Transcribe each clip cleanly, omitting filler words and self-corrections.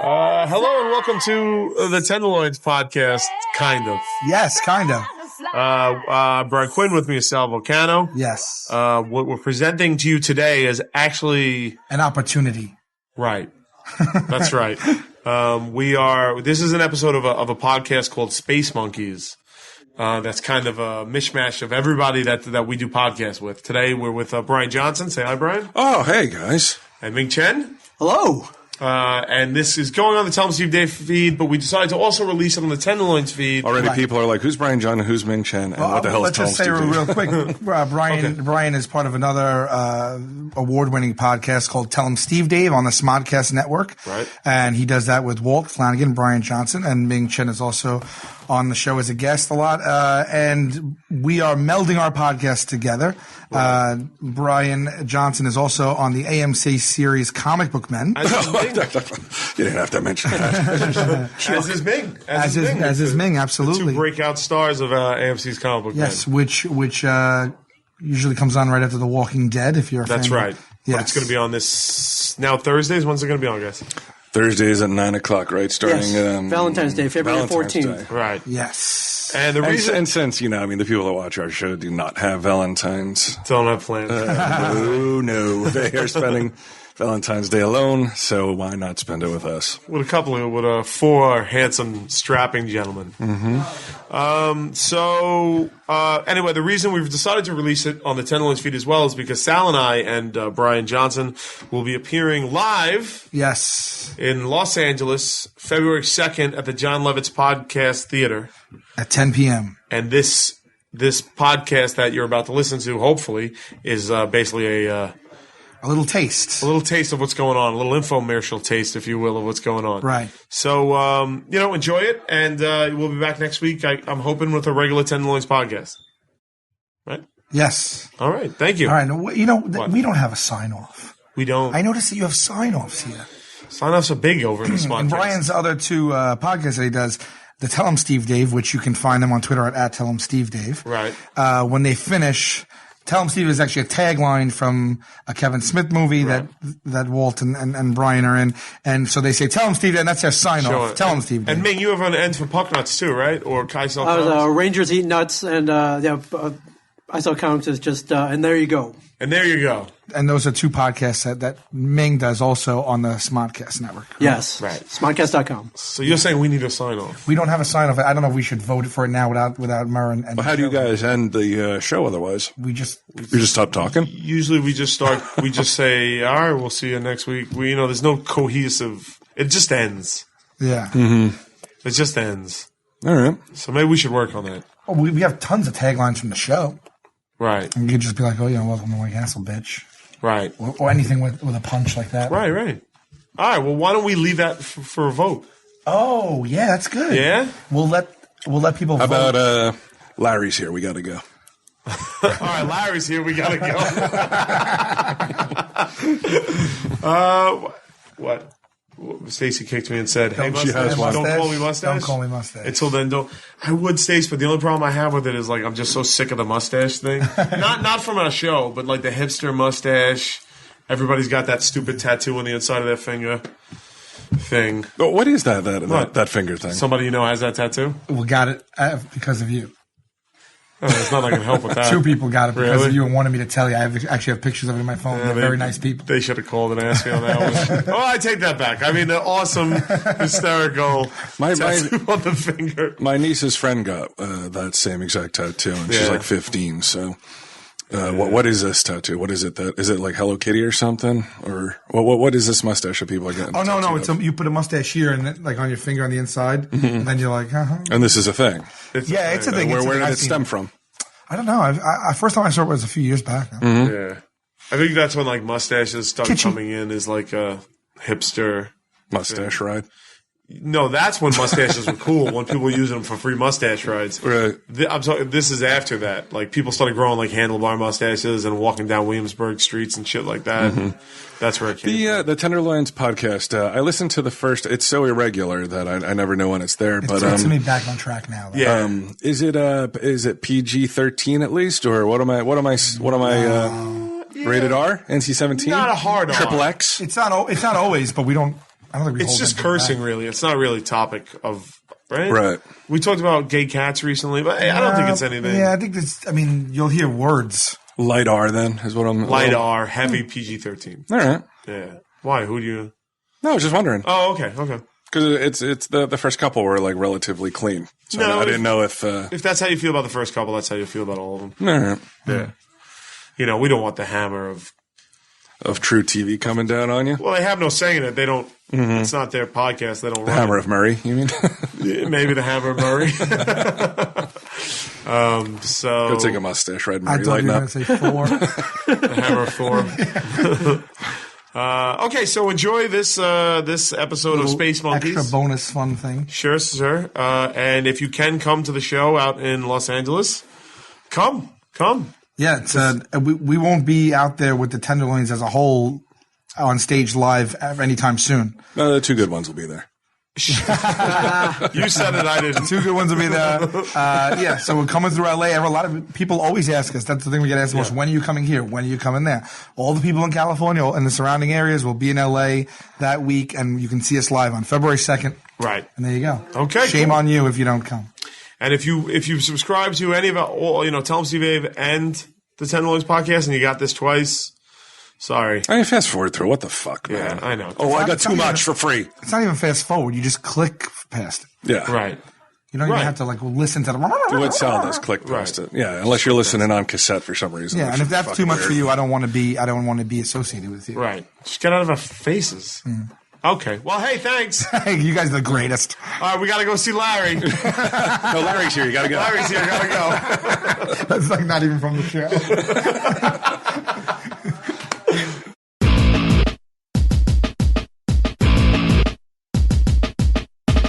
Hello and welcome to the Tenderloins podcast, kind of. Yes, kind of. Brian Quinn with me is Sal Vulcano. Yes. What we're presenting to you today is actually... An opportunity. Right. That's right. This is an episode of a podcast called Space Monkeys. That's kind of a mishmash of everybody that we do podcasts with. Today we're with Brian Johnson. Say hi, Brian. Oh, hey, guys. And Ming Chen. Hello. And this is going on the Tell 'em Steve Dave feed, but we decided to also release it on the Tenderloins feed. Already people are like, who's Brian John and who's Ming Chen? And what the hell is Tell 'em Steve Dave? Let's just say real quick, Brian is part of another award-winning podcast called Tell 'em Steve Dave on the Smodcast Network. Right. And he does that with Walt Flanagan, Brian Johnson, and Ming Chen is also on the show as a guest a lot. And we are melding our podcasts together. Right. Brian Johnson is also on the AMC series Comic Book Men. You didn't have to mention that. As is Ming. As is Ming, absolutely. The two breakout stars of AMC's Comic Book Men. Yes, which usually comes on right after The Walking Dead, if you're a fan. That's right. Yes. But it's going to be on this now Thursdays. When's it going to be on, guys? Thursdays at 9 o'clock, right? Starting Valentine's Day, February 14th. Day. Right. Yes. And the reason, and since, the people that watch our show do not have Valentine's. Don't have plans. No. They are spending Valentine's Day alone, so why not spend it with us? With four handsome, strapping gentlemen. Mm-hmm. Anyway, the reason we've decided to release it on the Tenderloins feed as well is because Sal and I and Brian Johnson will be appearing live in Los Angeles, February 2nd at the John Lovitz Podcast Theater. At 10 p.m. And this podcast that you're about to listen to, hopefully, is basically a little taste. A little taste of what's going on. A little infomercial taste, if you will, of what's going on. Right. So, enjoy it. And we'll be back next week, I'm hoping, with a regular Tenderloins podcast. Right? Yes. All right. Thank you. All right. We don't have a sign-off. We don't. I noticed that you have sign-offs here. Sign-offs are big over in the Smodcast. And Brian's other two podcasts that he does, the Tell 'em Steve Dave, which you can find them on Twitter at Tell 'em Steve Dave. Right. When they finish... Tell 'em Steve is actually a tagline from a Kevin Smith movie that Walt and Brian are in. And so they say, Tell 'em Steve, and that's their sign off. Sure. Tell 'em Steve. And Ming, you have an end for Puck Nuts too, right? Or Kai Sell I was Rangers Eat Nuts, and I Sell Comics is just, and there you go. And there you go. And those are two podcasts that Ming does also on the Smodcast Network. Right? Yes. Right. Smodcast.com. So you're saying we need a sign off? We don't have a sign off. I don't know if we should vote for it now without Murr and well, how do you guys end the show otherwise? We just stop talking? Usually we just say, all right, we'll see you next week. There's no cohesive. It just ends. Yeah. Mm-hmm. It just ends. All right. So maybe we should work on that. Oh, we have tons of taglines from the show. Right. And you could just be like, welcome to White Castle, bitch. Right. Or anything with a punch like that. Right. All right. Well, why don't we leave that for a vote? Oh, yeah, that's good. Yeah? We'll let people vote. How about Larry's here? We got to go. All right, Larry's here. We got to go. What? Stacy kicked me and said, "Hey, mustache, don't call me mustache. Don't call me mustache." Until then, don't. I would, Stace, but the only problem I have with it is I'm just so sick of the mustache thing. not from our show, but the hipster mustache. Everybody's got that stupid tattoo on the inside of their finger thing. Oh, what is that finger thing? Somebody has that tattoo. We got it because of you. Oh, there's nothing I can help with that. Two people got it because Really? of you and wanted me to tell you. I actually have pictures of it in my phone. They're very nice people. They should have called and asked me on that one. Oh, I take that back. I mean, the awesome, hysterical tattoo on the finger. My niece's friend got that same exact tattoo, and she's 15. So, what is this tattoo? What is it? Is it like Hello Kitty or something? Or what is this mustache that people are getting? Oh no! You put a mustache here and on your finger on the inside, and then you're like, And this is a thing. It's a thing. Where did it stem from? I don't know. First time I saw it was a few years back. Mm-hmm. Yeah, I think that's when mustaches start coming in as a hipster mustache ride. No, that's when mustaches were cool. When people were using them for free mustache rides. Right. I'm talking. This is after that. People started growing handlebar mustaches and walking down Williamsburg streets and shit like that. Mm-hmm. That's where it came from. The Tenderloins podcast. I listened to the first. It's so irregular that I never know when it's there. It's but to me back on track now. Though. Yeah. Is it PG-13 at least, or what am I rated R? NC-17? Not a hard R. Triple X. It's not always, but we don't. I don't think we It's hold just anything cursing, back. really. It's not really topic of right. Right. We talked about gay cats recently, but I don't think it's anything. Yeah, I think this. I mean, you'll hear words. Light R then is what I'm. Light R, heavy PG-13. All right. Yeah. Why? Who do you? No, I was just wondering. Oh, okay, okay. Because it's the first couple were like relatively clean, so No, I didn't know if that's how you feel about the first couple, that's how you feel about all of them. all right. Yeah. You know, we don't want the hammer of. True TV coming down on you. Well, they have no say in it. They don't. It's not their podcast. They don't. The Hammer of Murray, you mean? Maybe the Hammer of Murray. So Go take a mustache, right? I Murray, thought you were lighten going up. to say Thor. the Hammer of Thor. Okay, so enjoy this episode of Space Monkeys. Extra bonus fun thing. Sure, sir. And if you can come to the show out in Los Angeles, come. Yeah, it's, we won't be out there with the Tenderloins as a whole on stage live anytime soon. No, the two good ones will be there. You said it, I didn't. Two good ones will be there. Yeah, so we're coming through LA. A lot of people always ask us. That's the thing we get asked most. When are you coming here? When are you coming there? All the people in California and the surrounding areas will be in LA that week, and you can see us live on February 2nd. Right. And there you go. Okay. Shame on you if you don't come. And if you subscribe to any of our, Tell 'em Steve Abe and the Tenderloins podcast, and you got this twice, sorry. I mean, fast forward through. What the fuck, man? Yeah, I know. Oh, I got too much for free. It's not even fast forward. You just click past it. Yeah. Right. You don't even have to listen to the. Do what Sal does. Click past it. Yeah, unless you're listening on cassette for some reason. Yeah, and if that's too much for you, I don't want to be associated with you. Right. Just get out of our faces. Okay. Well, hey, thanks. Hey, you guys are the greatest. All right, we got to go see Larry. No, Larry's here. You got to go. Larry's here. Got to go. That's like not even from the show.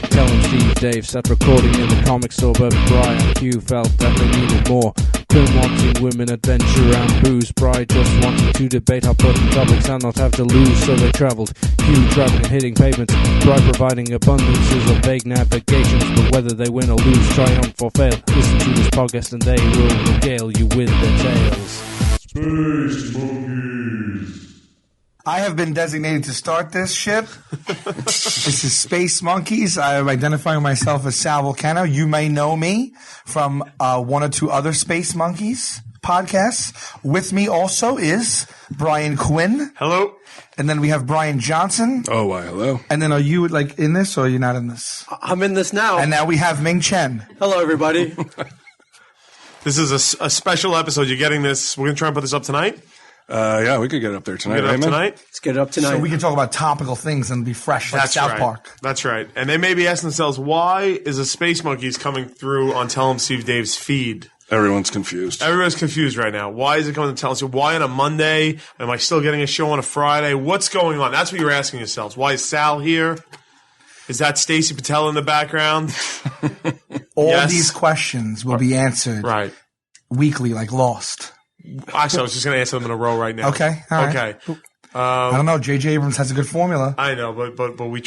Tell 'em Steve Dave sat recording in the comic store, but Brian Q felt that they needed more. Quinn wanting women, adventure and booze. Bri just wanted to debate hot button topics and not have to lose, so they travelled. Q driving and hitting pavements. Bri providing abundances of vague navigations, but whether they win or lose, triumph or fail, listen to this podcast and they will regale you with their tales. Space Monkeys. I have been designated to start this ship. This is Space Monkeys. I am identifying myself as Sal Vulcano. You may know me from one or two other Space Monkeys podcasts. With me also is Brian Quinn. Hello. And then we have Brian Johnson. Oh, why, hello. And then are you in this or are you not in this? I'm in this now. And now we have Ming Chen. Hello, everybody. This is a special episode. You're getting this. We're going to try and put this up tonight. Yeah, we could get up there tonight. Get it up Raymond? tonight. Let's get it up tonight. So we can talk about topical things and be fresh like That's South right. Park. That's right. And they may be asking themselves, why is a Space Monkeys coming through on Tell 'em Steve Dave's feed? Everyone's confused. Everyone's confused right now. Why is it coming to Tell 'em Steve? Why on a Monday? Am I still getting a show on a Friday? What's going on? That's what you're asking yourselves. Why is Sal here? Is that Stacey Patel in the background? All these questions will be answered weekly, like Lost. Actually, I was just going to answer them in a row right now. Okay. All right. Okay. I don't know. J.J. Abrams has a good formula. I know, but we're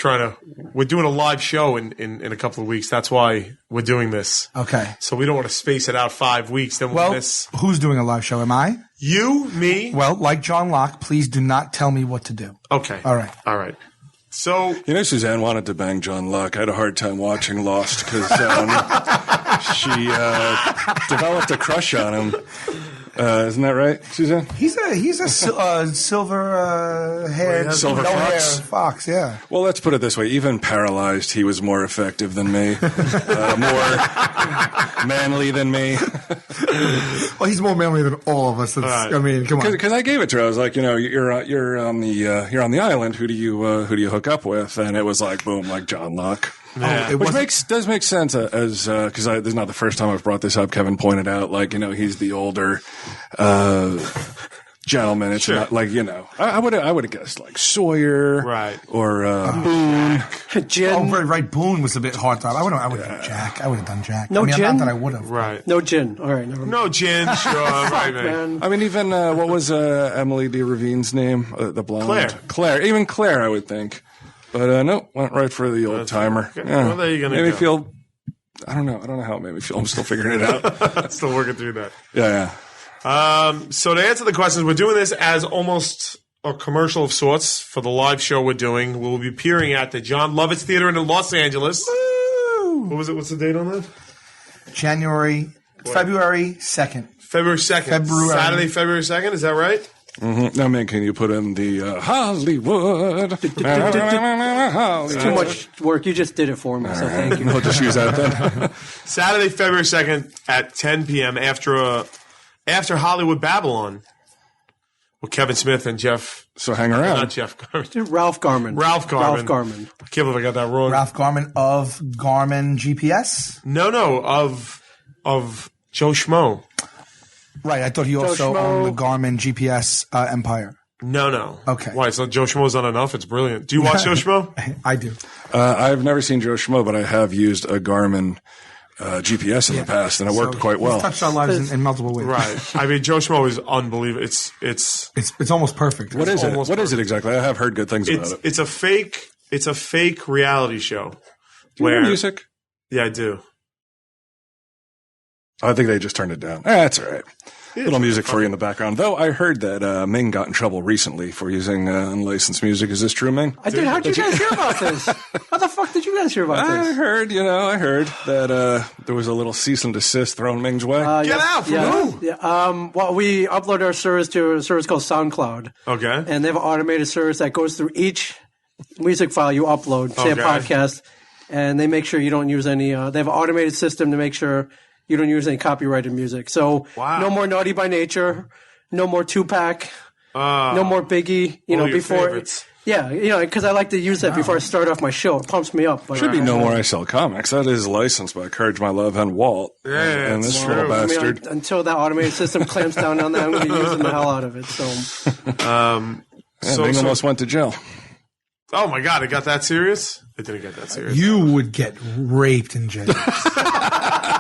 doing a live show in a couple of weeks. That's why we're doing this. Okay. So we don't want to space it out 5 weeks. Then we'll miss. Who's doing a live show? Am I? You, me. Well, like John Locke, please do not tell me what to do. Okay. All right. So Suzanne wanted to bang John Locke. I had a hard time watching Lost because she developed a crush on him. Isn't that right, Suzanne? He's a silver haired, Silver fox? Fox, yeah. Well, let's put it this way. Even paralyzed, he was more effective than me. More manly than me. Well, he's more manly than all of us. I mean, come on. Because I gave it to her. I was like, you're on the island. Who do you hook up with? And it was like, boom, like John Locke. Yeah. Which does make sense because this is not the first time I've brought this up. Kevin pointed out, he's the older gentleman. It's not like I would have guessed like Sawyer, right, or Boone. Gin. Oh, right. Boone was a bit hard thought. I would have done Jack. I would have done Jack. No gin. Not that I would have. Right. No gin. All right. Never mind. No gin. Sure. Right, man. I mean, even what was Emily de Ravine's name? The blonde. Claire. Even Claire, I would think. But no, went right for the old timer. Yeah. Well, there you made me feel. I don't know how it made me feel. I'm still figuring it out. Still working through that. Yeah. So to answer the questions, we're doing this as almost a commercial of sorts for the live show we're doing. We'll be appearing at the John Lovitz Theater in Los Angeles. Woo! What was it? What's the date on that? February 2nd. February 2nd. Saturday, February 2nd. Is that right? Mm-hmm. Now, man, can you put in the Hollywood? It's too much work. You just did it for me, so thank you. I'll just use that then. Saturday, February 2nd at 10 p.m. after Hollywood Babylon with Kevin Smith and Jeff. So hang around. Not Jeff Garman. Ralph Garman. Ralph Garman. I can't believe I got that wrong. Ralph Garman of Garmin GPS? No, of Joe Schmo. Right, I thought he also owned the Garmin GPS empire. No. Okay. Why? So Joe Schmo's not enough? It's brilliant. Do you watch Joe Schmo? I do. I've never seen Joe Schmo, but I have used a Garmin GPS in the past, and it worked quite well. It's touched our lives in multiple ways. Right. I mean, Joe Schmo is unbelievable. It's almost perfect. What is it? What is it exactly? I have heard good things about it. It's a fake reality show. Do you hear music? Yeah, I do. I think they just turned it down. That's all right. Little music for you in the background. Though I heard that Ming got in trouble recently for using unlicensed music. Is this true, Ming? I did. How did you guys hear about this? How the fuck did you guys hear about this? I heard that there was a little cease and desist thrown Ming's way. Get out from who? Yeah. Well, we upload our service to a service called SoundCloud. Okay. And they have an automated service that goes through each music file you upload, say a podcast, and they make sure you don't use any. They have an automated system to make sure you don't use any copyrighted music. So no more Naughty by Nature, no more Tupac, no more Biggie. Before. Favorites. Yeah, because I like to use that before I start off my show. It pumps me up. But should be No More I Sell Comics. That is licensed by Courage My Love and Walt. Yeah, and this little bastard. Until that automated system clamps down on that, I'm going to be using the hell out of it. So, Ming almost went to jail. Oh my God! It got that serious? It didn't get that serious. You would get raped in jail.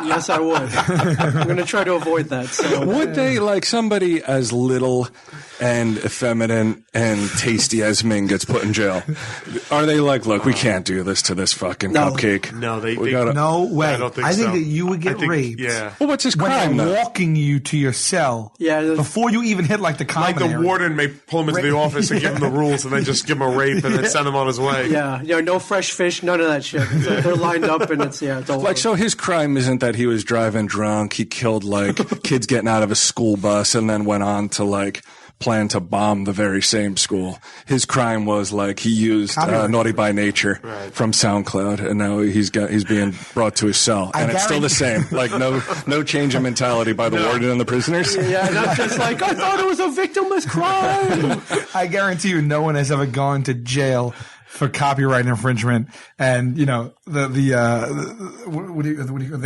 Yes, I would. I'm going to try to avoid that. So. Would they, like somebody as little and effeminate and tasty as Ming gets put in jail? Are they like, look, we can't do this to this fucking cupcake? No, no way. I don't think I think so. that you would get raped. Yeah. Well, what's his crime? When they're walking you to your cell. Yeah. Before you even hit like the common Like the area. warden may pull him into the office and give him the rules, and then just give him a rape and then send him on his way. Yeah. No fresh fish, none of that shit. They're lined up, and it's over. Like, so his crime isn't that he was driving drunk. He killed like kids getting out of a school bus and then went on to like plan to bomb the very same school. His crime was like he used Naughty by Nature from SoundCloud, and now he's being brought to his cell, and it's still the same. Like no change in mentality by the warden and the prisoners. Yeah, not just like I thought it was a victimless crime. I guarantee you, no one has ever gone to jail for copyright infringement, and the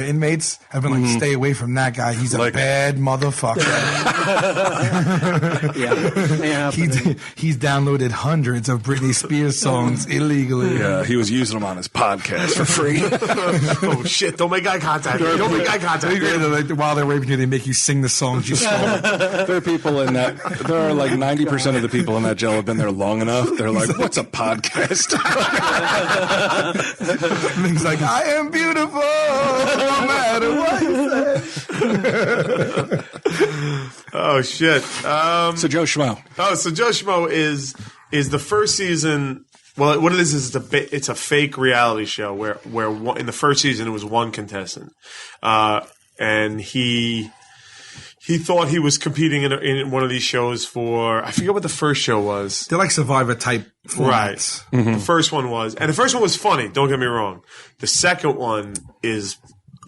inmates have been like, stay away from that guy. He's a bad motherfucker. He's downloaded hundreds of Britney Spears songs illegally. Yeah, he was using them on his podcast for free. Oh shit! Don't make eye contact. Don't make eye contact. While they're raping you, they make you sing the songs you stole. There are people in that. There are like 90% of the people in that jail have been there long enough. They're like, what's a podcast? Ming's like, I am beautiful, no matter what you say. Oh shit! So Joe Schmo. So Joe Schmo is the first season. Well, what it is it's a fake reality show where in the first season it was one contestant, and he thought he was competing in one of these shows for, I forget what the first show was. They're like Survivor type formats. Right. Mm-hmm. The first one was funny, don't get me wrong. The second one is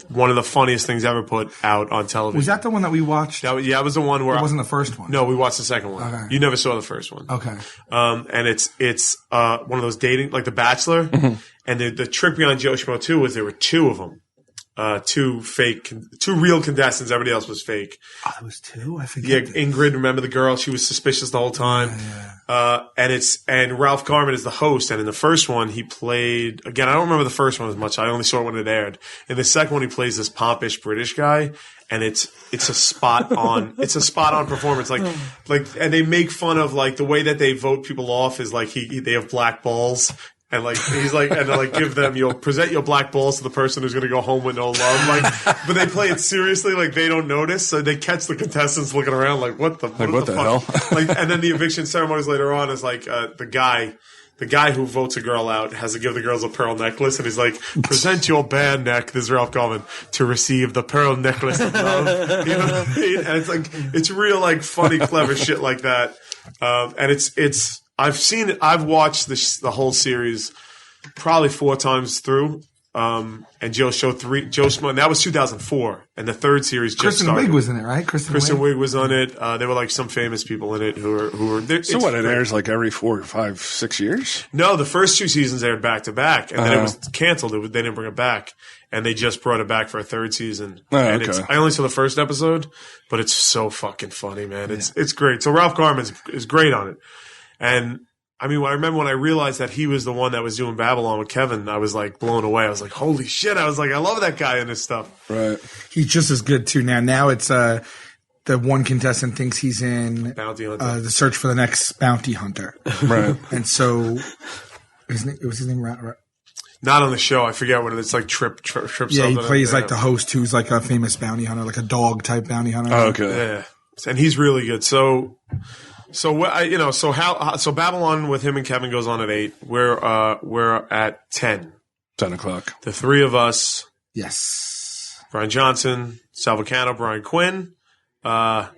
one of the funniest things ever put out on television. Was that the one that we watched? It was the one where... It wasn't the first one. No, we watched the second one. Okay. You never saw the first one. Okay. And it's one of those dating, like The Bachelor. Mm-hmm. And the trick behind Joe Schmo 2 was there were two of them. Two real contestants. Everybody else was fake. Oh, there was two? I forget. Yeah, Ingrid, remember the girl? She was suspicious the whole time. Yeah. And Ralph Garman is the host. And in the first one, he played, again, I don't remember the first one as much. I only saw it when it aired. In the second one, he plays this pompish British guy. And it's a spot on performance. Like, and they make fun of like the way that they vote people off is like they have black balls. And like he's like, and like give them, you'll present your black balls to the person who's going to go home with no love. Like, but they play it seriously, like they don't notice, so they catch the contestants looking around, like what the hell? Like, and then the eviction ceremonies later on is like the guy who votes a girl out has to give the girls a pearl necklace, and he's like, present your bare neck, this is Ralph Garman, to receive the pearl necklace of love. You know what I mean? And it's like, it's real like funny, clever shit like that. And it's. I've watched the whole series probably 4 times through. And Joe Schmo, that was 2004, and the third series just Kristen started. Wiig was in it, right? Kristen Wiig was on it. There were like some famous people in it who were. So what? It airs like every 4, 5, 6 years? No, the first 2 seasons aired back to back, and then it was canceled. They didn't bring it back, and they just brought it back for a third season. Oh, and okay. I only saw the first episode, but it's so fucking funny, man. It's great. So Ralph Garman is great on it. And I mean, I remember when I realized that he was the one that was doing Babylon with Kevin, I was like blown away. I was like, holy shit. I was like, I love that guy in this stuff. Right. He's just as good too now. Now it's the one contestant thinks he's in Bounty Hunter. The search for the next bounty hunter. Right. And so it was his name. Not on the show. I forget what it is. It's like Trip Yeah, something. he plays like the host w's like a famous bounty hunter, like a dog type bounty hunter. Oh, okay. Yeah. And he's really good. So Babylon with him and Kevin goes on at 8. We're at 10. 10 o'clock. The 3 of us. Yes. Brian Johnson, Sal Vulcano, Brian Quinn,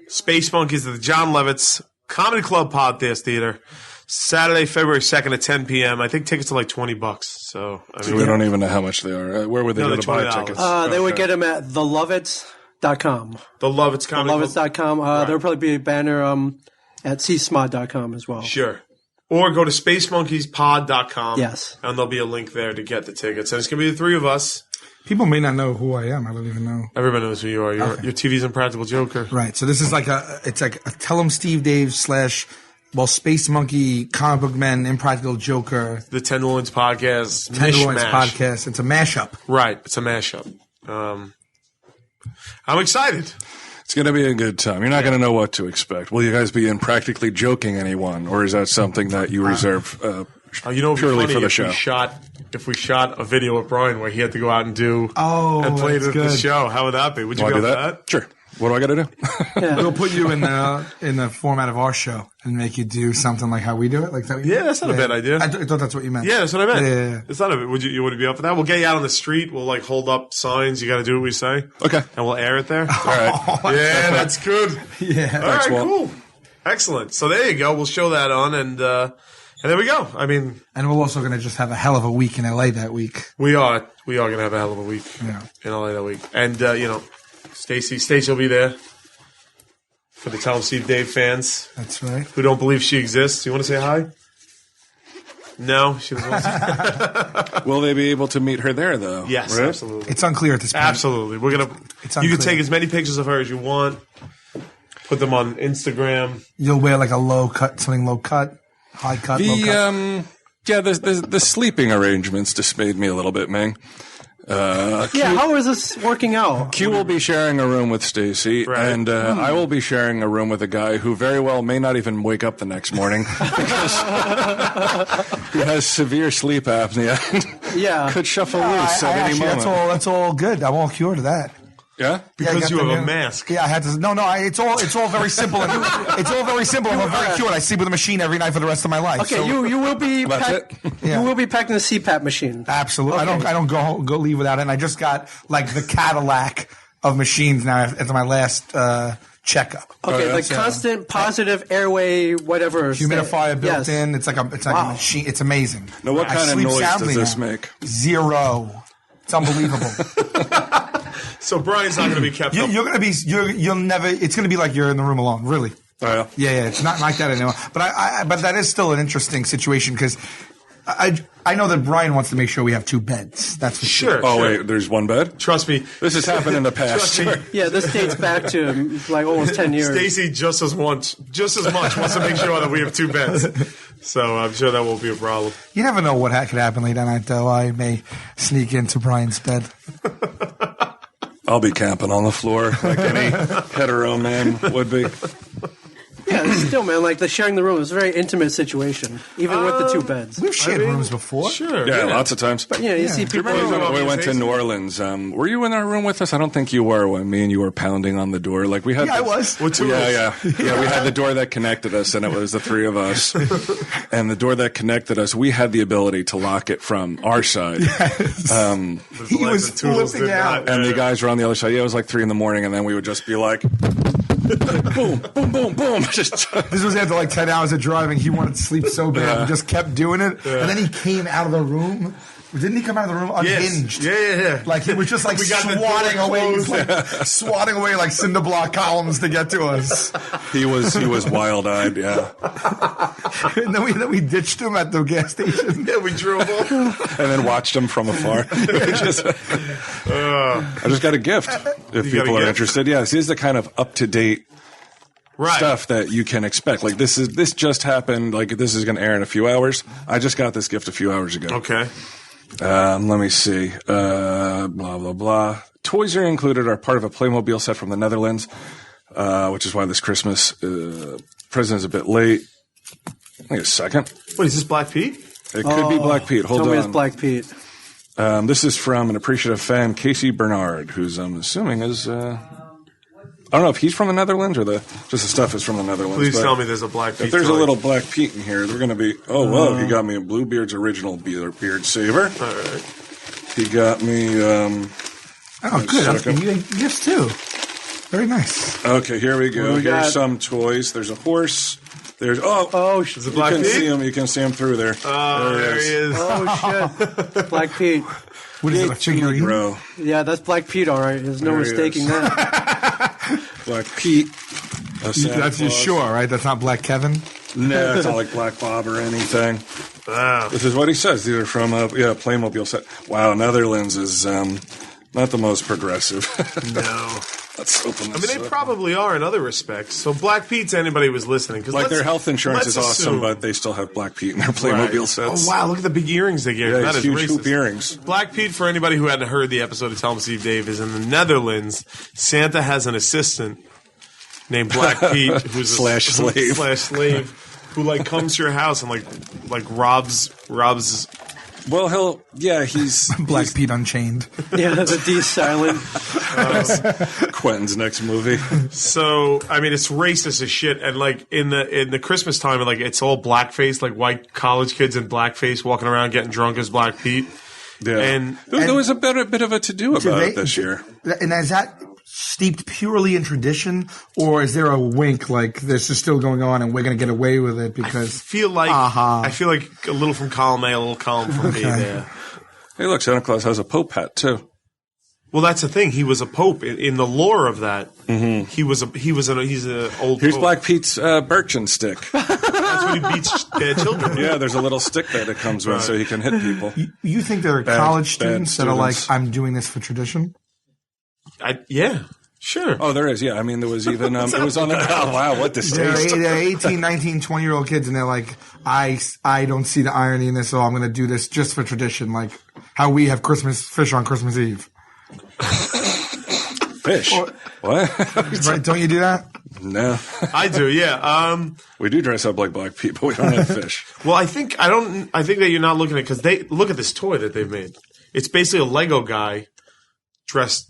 Space Monkeys at the John Lovitz Comedy Club Podcast Theater, Saturday, February 2nd at 10 p.m. I think tickets are like $20. So I mean, we don't even know how much they are. Where would they go to buy $20. tickets? They would get them at thelovitz.com. The Lovitz Comedy Club. Thelovitz.com. There would probably be a banner at csmod.com as well. Sure. Or go to spacemonkeyspod.com. Yes. And there'll be a link there to get the tickets. And it's going to be the 3 of us. People may not know who I am. I don't even know. Everybody knows who you are. Your TV's Impractical Joker. Right. So this is like it's like a Tell 'em Steve Dave / Space Monkey, Comic Book Men, Impractical Joker. The Tenderloins Podcast. Tenderloins Podcast. It's a mashup. Right. It's a mashup. I'm excited. It's going to be a good time. You're not going to know what to expect. Will you guys be impractically joking anyone, or is that something that you reserve purely for the show? If we shot a video of Brian where he had to go out and do and play the show, how would that be? Would you go for that? Sure. What do I got to do? Yeah. We'll put you in the format of our show and make you do something like how we do it. Like that. Yeah, that's not a bad idea. I thought that's what you meant. Yeah, that's what I meant. Yeah. It's not a. Would you be up for that? We'll get you out on the street. We'll like hold up signs. You got to do what we say. Okay. And we'll air it there. All right. Yeah, that's good. Yeah. All right, cool. Excellent. So there you go. We'll show that on and there we go. I mean, and we're also going to just have a hell of a week in LA that week. We are going to have a hell of a week in LA that week. And Stacy will be there. For the Tell 'em Steve Dave fans. That's right. Who don't believe she exists. You want to say hi? No? She doesn't want to. Will they be able to meet her there, though? Yes, right? absolutely. It's unclear at this point. Absolutely. You can take as many pictures of her as you want. Put them on Instagram. You'll wear like a low cut, low cut, high cut, low cut. Yeah, the sleeping arrangements dismayed me a little bit, Ming. How is this working out? Q will be sharing a room with Stacy, and I will be sharing a room with a guy who very well may not even wake up the next morning because he has severe sleep apnea. Could shuffle loose at any moment. That's all good. I'm all cured of that. Yeah, because you have a mask. Yeah, I had to. No. It's all very simple. It's all very simple. I'm very cured. I sleep with a machine every night for the rest of my life. Okay, so. you will be. You will be packed in a CPAP machine. Absolutely. Okay. I don't go leave without it. And I just got like the Cadillac of machines now after my last checkup. Okay, like constant positive airway, whatever. Humidifier built in. It's like a machine. It's amazing. Now, what kind of noise does this make? Zero. It's unbelievable. So Brian's not going to be kept up. You're going to be. You'll never. It's going to be like you're in the room alone. Really. Oh, yeah. Yeah. It's not like that anymore. But but that is still an interesting situation because I know that Brian wants to make sure we have 2 beds. That's for sure. Oh wait, there's 1 bed. Trust me, this has happened in the past. Yeah, this dates back to like almost 10 years. Stacy just as much wants to make sure that we have 2 beds. So I'm sure that won't be a problem. You never know what could happen later tonight, though. I may sneak into Brian's bed. I'll be camping on the floor like any hetero man would be. Yeah, Yeah, still, man, like the sharing the room is a very intimate situation, even with the two beds. We've shared rooms before. Sure. Yeah, lots of times. But you see people. When we went to New Orleans, were you in our room with us? I don't think you were when me and you were pounding on the door. Like we had. Yeah, I was. Yeah. We had the door that connected us, and it was the three of us. And the door that connected us, we had the ability to lock it from our side. Yes. He was flipping out. And the guys were on the other side. Yeah, it was like 3 a.m, and then we would just be like, boom, boom, boom, boom. Just this was after like 10 hours of driving. He wanted to sleep so bad. He just kept doing it. Yeah. And then he came out of the room. Didn't he come out of the room unhinged? Yes. Yeah. Like he was just like swatting away. Swatting away like cinder block columns to get to us. He was wild-eyed, yeah. And then we ditched him at the gas station. Yeah, we drove off. And then watched him from afar. I just got a gift if people are interested. Yeah, this is the kind of up-to-date stuff that you can expect. Like this just happened. Like this is going to air in a few hours. I just got this gift a few hours ago. Okay. Let me see. Blah, blah, blah. Toys are included are part of a Playmobil set from the Netherlands, which is why this Christmas present is a bit late. Wait a second. Wait, is this Black Pete? It could be Black Pete. Hold on. Tell me it's Black Pete. This is from an appreciative fan, Casey Bernard, who's I'm assuming is... I don't know if he's from the Netherlands or just the stuff is from the Netherlands. Please tell me there's a Black Pete. If there's a little Black Pete in here, they're going to be... Oh, whoa, he got me a Bluebeard's original beard saver. All right. He got me... oh, good. You get gifts, too. Very nice. Okay, here we go. Here's some toys. There's a horse. There's... Oh, is it Black Pete? You can see him through there. Oh, there he is. Oh, shit. Black Pete. What is it, a figurine? Bro. Yeah, that's Black Pete, all right. There's no mistaking that. Black Pete. That's just sure, right? That's not Black Kevin? No, it's not like Black Bob or anything. Wow. This is what he says. These are from a Playmobil set. Wow, Netherlands is not the most progressive. No. Let's open this they probably are in other respects. So Black Pete's anybody who was listening. Like their health insurance is awesome, but they still have Black Pete in their Playmobil sets. Oh, wow. Look at the big earrings they gave. Yeah, that is huge racist. hoop earrings. Black Pete, for anybody who hadn't heard the episode of Tell 'em Steve Dave, is in the Netherlands. Santa has an assistant named Black Pete, who's a slave, who comes to your house and like robs. Well, he's Black Pete Unchained. Yeah, the D's silent. Quentin's next movie. So, it's racist as shit. And in the Christmas time, it's all blackface, like white college kids in blackface walking around getting drunk as Black Pete. Yeah, and there was a bit of a to-do about it this year. And is that steeped purely in tradition, or is there a wink like this is still going on and we're going to get away with it because I feel like a little from column A, a little column from B there. Hey, look, Santa Claus has a Pope hat too. Well, that's the thing. He was a pope in the lore of that. Mm-hmm. He's an old. Here's pope. Black Pete's birchen stick. That's what he beats dead children. Yeah, there's a little stick that it comes with, so he can hit people. You think there are college students that are like, I'm doing this for tradition? Yeah. Sure. Oh, there is. Yeah. There was even, it was on the, oh, wow, what distaste. They're 18, 19, 20-year-old kids, and they're like, I don't see the irony in this, so I'm going to do this just for tradition, like how we have Christmas fish on Christmas Eve. Fish? What? Right, don't you do that? No. I do, yeah. We do dress up like Black people. We don't have fish. Well, I think that you're not looking at it because look at this toy that they've made. It's basically a Lego guy dressed.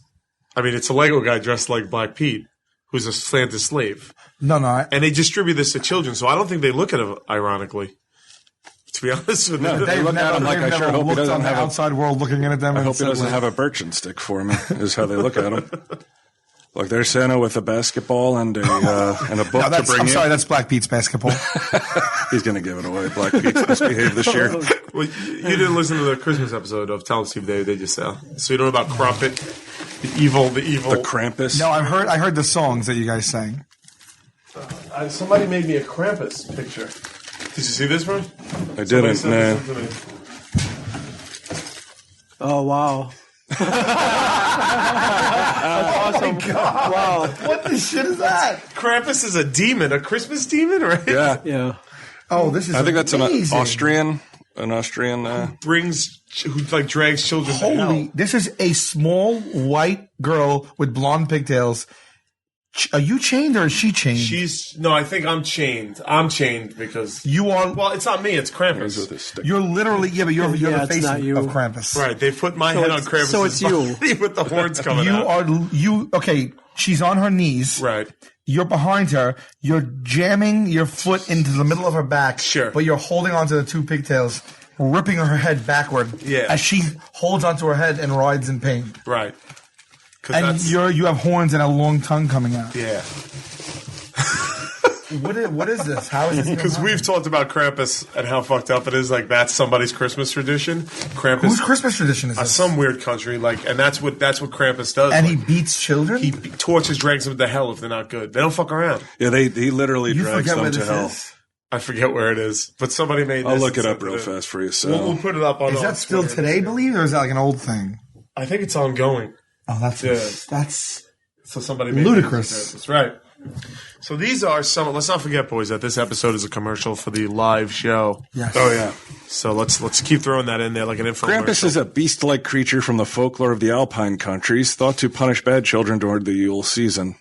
It's a Lego guy dressed like Black Pete, who's a Santa slave. No. And they distribute this to children, so I don't think they look at it ironically. To be honest with you, they look at him like I sure hope he doesn't have outside world looking in at them. I hope he doesn't have a birchen stick for me. Is how they look at him. Look, there's Santa with a basketball and a book to bring in. I'm sorry, that's Black Pete's basketball. He's going to give it away. Black Pete's misbehaved this year. Well, you didn't listen to the Christmas episode of Tell 'em Steve Dave, did you, Sal? So you don't know about Krampus, the evil, the Krampus. No, I heard the songs that you guys sang. Somebody made me a Krampus picture. Did you see this one? I didn't. No. Oh wow. That's awesome. Oh wow. What the shit is that? Krampus is a demon, a Christmas demon, right? Yeah. Oh, this is I think that's amazing. an Austrian who drags children to hell. This is a small white girl with blonde pigtails Are you chained or is she chained? No, I think I'm chained. I'm chained because you are. Well, it's not me. It's Krampus. You're literally but you're the face of Krampus. Right? They put my head on Krampus. So it's you with the horns coming out. Okay? She's on her knees. Right. You're behind her. You're jamming your foot into the middle of her back. Sure. But you're holding onto the two pigtails, ripping her head backward. Yeah. As she holds onto her head and writhes in pain. Right. And you have horns and a long tongue coming out. Yeah. What is this? How is this? Because we've talked about Krampus and how fucked up it is. Like that's somebody's Christmas tradition. Krampus. Whose Christmas tradition is this? Some weird country. And that's what Krampus does. And he beats children. He tortures, drags them to hell if they're not good. They don't fuck around. Yeah, he literally drags them to hell. I forget where it is, but somebody made. I'll look it up real fast for you. So we'll put it up on. Is that still today, believe, or is that like an old thing? I think it's ongoing. Oh, that's so somebody made ludicrous. That's right. So these are some. Let's not forget, boys, that this episode is a commercial for the live show. Yes. Oh yeah. So let's keep throwing that in there like an infomercial. Krampus is a beast-like creature from the folklore of the Alpine countries, thought to punish bad children during the Yule season.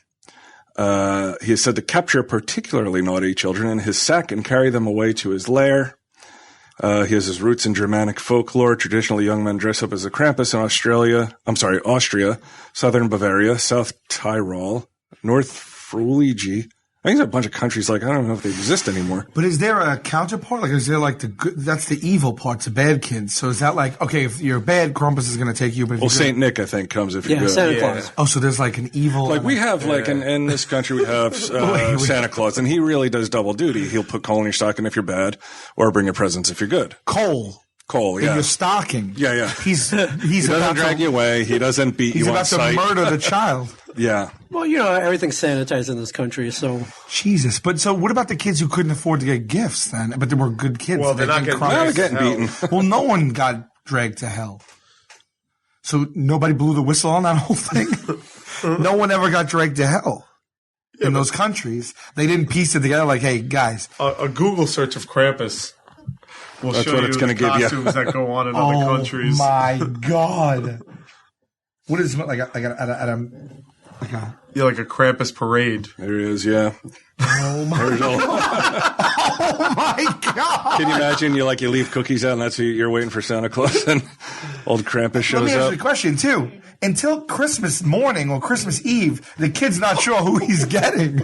He is said to capture particularly naughty children in his sack and carry them away to his lair. He has his roots in Germanic folklore. Traditionally, young men dress up as a Krampus in Austria, southern Bavaria, South Tyrol, North Friuli. I think there's a bunch of countries I don't know if they exist anymore. But is there a counterpart? Like, is there like the good? That's the evil part to bad kids. So is that like, okay, if you're bad, Krampus is going to take you. But if Saint Nick, I think, comes if you're good. Santa Claus. Oh, so there's like an evil. Like we have, in this country, we have Santa Claus, and he really does double duty. He'll put coal in your stocking if you're bad, or bring you presents if you're good. Coal, yeah. In your stocking. Yeah. He doesn't drag you away. He doesn't beat you on sight. He's about to murder the child. Yeah. Well, everything's sanitized in this country, so. Jesus. But so what about the kids who couldn't afford to get gifts then? But they were good kids. Well, they're not getting beaten. Well, no one got dragged to hell. So nobody blew the whistle on that whole thing? No one ever got dragged to hell. In those countries. They didn't piece it together like, hey, guys. A Google search of Krampus will show you the costumes that go on in other countries. Oh, my God. What is it like a Krampus parade. There he is, yeah. Oh my God. Oh my God. Can you imagine you leave cookies out and that's you're waiting for Santa Claus and old Krampus shows up? Let me ask you a question too. Until Christmas morning or Christmas Eve, the kid's not sure who he's getting.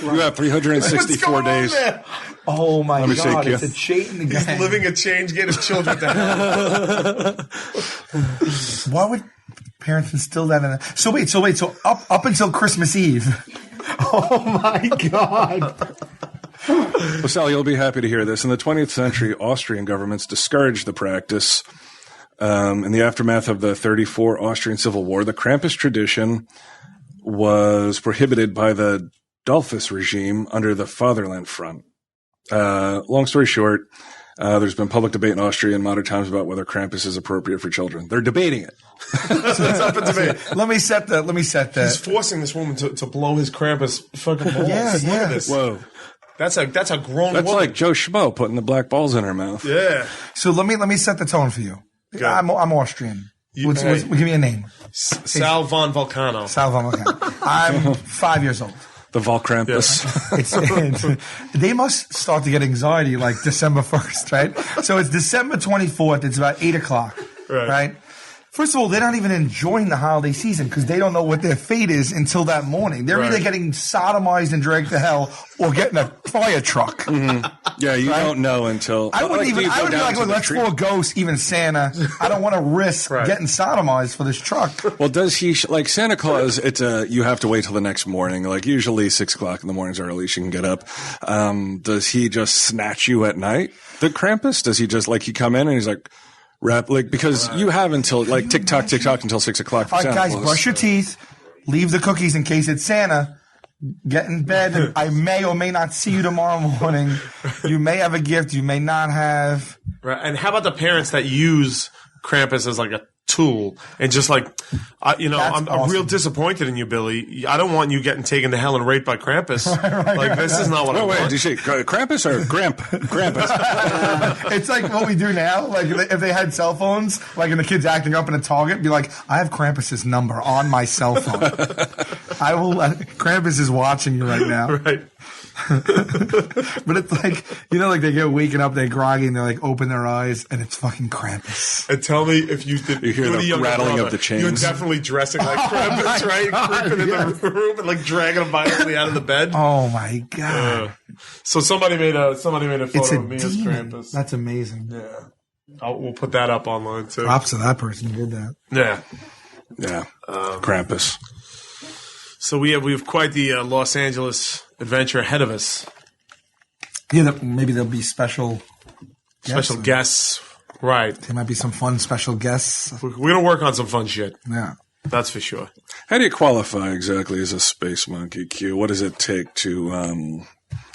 You have 364 days. Oh my God. It's a chain again. He's living a change, getting his children down. Why would parents instill that in So up until Christmas Eve. Oh my God. Well, Sal, you'll be happy to hear this. In the 20th century, Austrian governments discouraged the practice. In the aftermath of the 1934 Austrian Civil War, the Krampus tradition was prohibited by the Dollfuss regime under the Fatherland Front. Long story short, there's been public debate in Austria in modern times about whether Krampus is appropriate for children. They're debating it. So it's up for debate. Let me set that. He's forcing this woman to blow his Krampus fucking balls. Yeah. Look at this. Whoa. That's a grown woman. That's like Joe Schmo putting the black balls in her mouth. Yeah. So let me set the tone for you. I'm Austrian. Give me a name. Sal Vulcano. Sal Vulcano. I'm 5 years old. The Volkrampus. They must start to get anxiety like December 1st, right? So it's December 24th. It's about 8 o'clock, right? First of all, they're not even enjoying the holiday season because they don't know what their fate is until that morning. They're either getting sodomized and dragged to hell or getting a fire truck. Mm-hmm. Yeah, you don't know until... I wouldn't be like, look, let's foreghost even Santa. I don't want to risk getting sodomized for this truck. Well, does he... Santa Claus, you have to wait till the next morning. Usually 6 o'clock in the mornings early, she can get up. Does he just snatch you at night? The Krampus? Does he just, he come in and he's like... because you have until tick-tock until 6 o'clock. All right, guys, brush your teeth, leave the cookies in case it's Santa. Get in bed. I may or may not see you tomorrow morning. You may have a gift, you may not have. Right. And how about the parents that use Krampus as a tool and just like, I'm awesome. real disappointed in you, Billy. I don't want you getting taken to hell and raped by Krampus. This is not what I want. Wait, did you say Krampus or Krampus? It's like what we do now. Like if they had cell phones, like and the kid's acting up in a Target, be like, I have Krampus's number on my cell phone. I will. Krampus is watching you right now. Right. But it's like, like they get waking up, they're groggy, and they like open their eyes, and it's fucking Krampus. And tell me if you did. You hear the rattling of the chains. You're definitely dressing like Krampus, right? Creeping in the room and like dragging him violently out of the bed. Oh my god! So somebody made a photo of me as demon. Krampus. That's amazing. Yeah, we'll put that up online too. Props to that person who did that. Yeah. Krampus. So we have quite the Los Angeles adventure ahead of us. Yeah, maybe there'll be special guests. Right. There might be some fun special guests. We're going to work on some fun shit. Yeah. That's for sure. How do you qualify exactly as a space monkey, Q? What does it take to,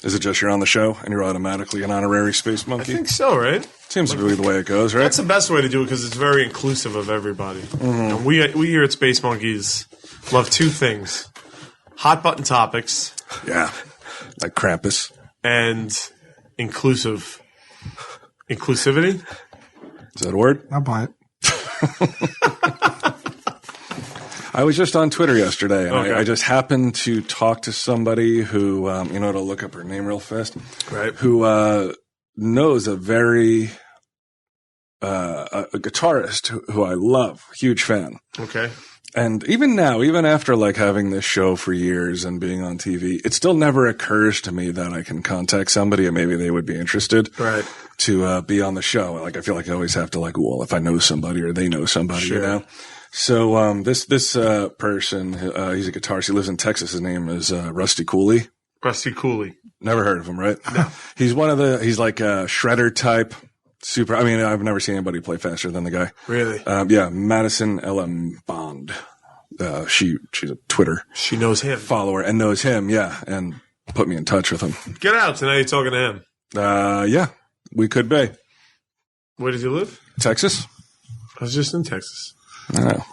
is it just you're on the show and you're automatically an honorary space monkey? I think so, right? Seems to be the way it goes, right? That's the best way to do it because it's very inclusive of everybody. Mm-hmm. And we here at Space Monkeys love two things. Hot button topics. Yeah. Like Krampus. And inclusivity. Is that a word? I'll buy it. I was just on Twitter yesterday, and I just happened to talk to somebody who, to look up her name real fast, right? Who knows a very a guitarist who I love, huge fan. Okay. And even now, even after like having this show for years and being on TV, it still never occurs to me that I can contact somebody and maybe they would be interested to be on the show. Like I feel like I always have to like, well, if I know somebody or they know somebody, So this person, he's a guitarist. He lives in Texas. His name is Rusty Cooley. Rusty Cooley. Never heard of him, right? No. He's like a shredder type. Super. I mean, I've never seen anybody play faster than the guy. Really? Yeah. Madison L.M. Bond. She's a Twitter. She knows him. Follower and knows him. Yeah. And put me in touch with him. Get out. Tonight you're talking to him. Yeah. We could be. Where does he live? Texas. I was just in Texas. I know.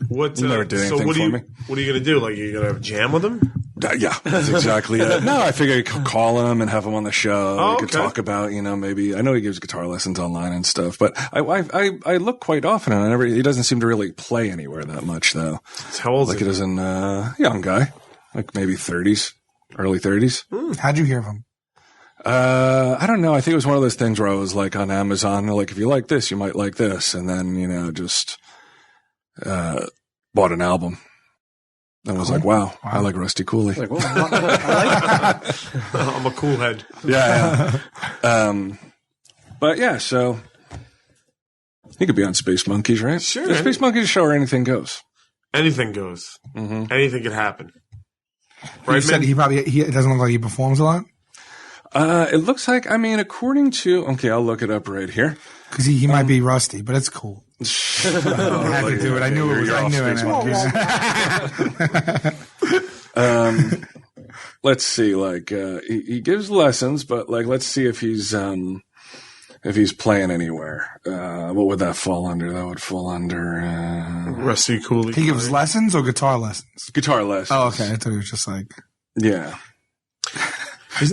What? You never did anything what for me. What are you going to do? Like, you're going to have a jam with him? Yeah, that's exactly it. No, I figured I'd call him and have him on the show. We could talk about, maybe, I know he gives guitar lessons online and stuff, but I look quite often and he doesn't seem to really play anywhere that much though. How old is he? Like he doesn't, young guy, like maybe 30s, early 30s. How'd you hear of him? I don't know. I think it was one of those things where I was like on Amazon, like, if you like this, you might like this. And then, just, bought an album. And I was like, wow, I like Rusty Cooley. I'm a cool head. Yeah. But yeah, so he could be on Space Monkeys, right? Sure. The Space Monkeys show where anything goes. Anything goes. Mm-hmm. Anything could happen. Right, you said it doesn't look like he performs a lot? It looks like, according to, I'll look it up right here. Because he might be rusty, but it's cool. I had to do it. I knew it was. I knew it. Let's see. Like he gives lessons, but like let's see if he's playing anywhere. What would that fall under? That would fall under Rusty Cooley. He gives lessons or guitar lessons? Guitar lessons. Oh, okay. I thought he was just like He's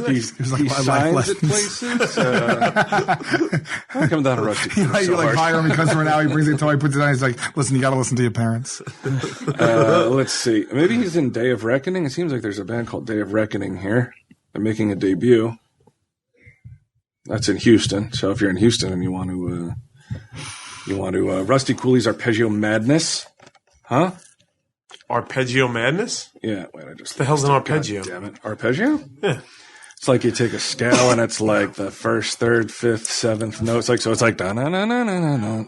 signs at places. I'm coming down to Rusty. You hire him, he comes around now, he brings it to he puts it on, he's like, listen, you gotta listen to your parents. Let's see. Maybe he's in Day of Reckoning. It seems like there's a band called Day of Reckoning here. They're making a debut. That's in Houston. So if you're in Houston and you want to Rusty Cooley's Arpeggio Madness. Huh? Arpeggio Madness? Yeah. Wait, what the hell's an arpeggio? God damn it. Arpeggio? Yeah. It's like you take a scale and it's like the first, third, fifth, seventh notes. Like, so it's like da na na na na na.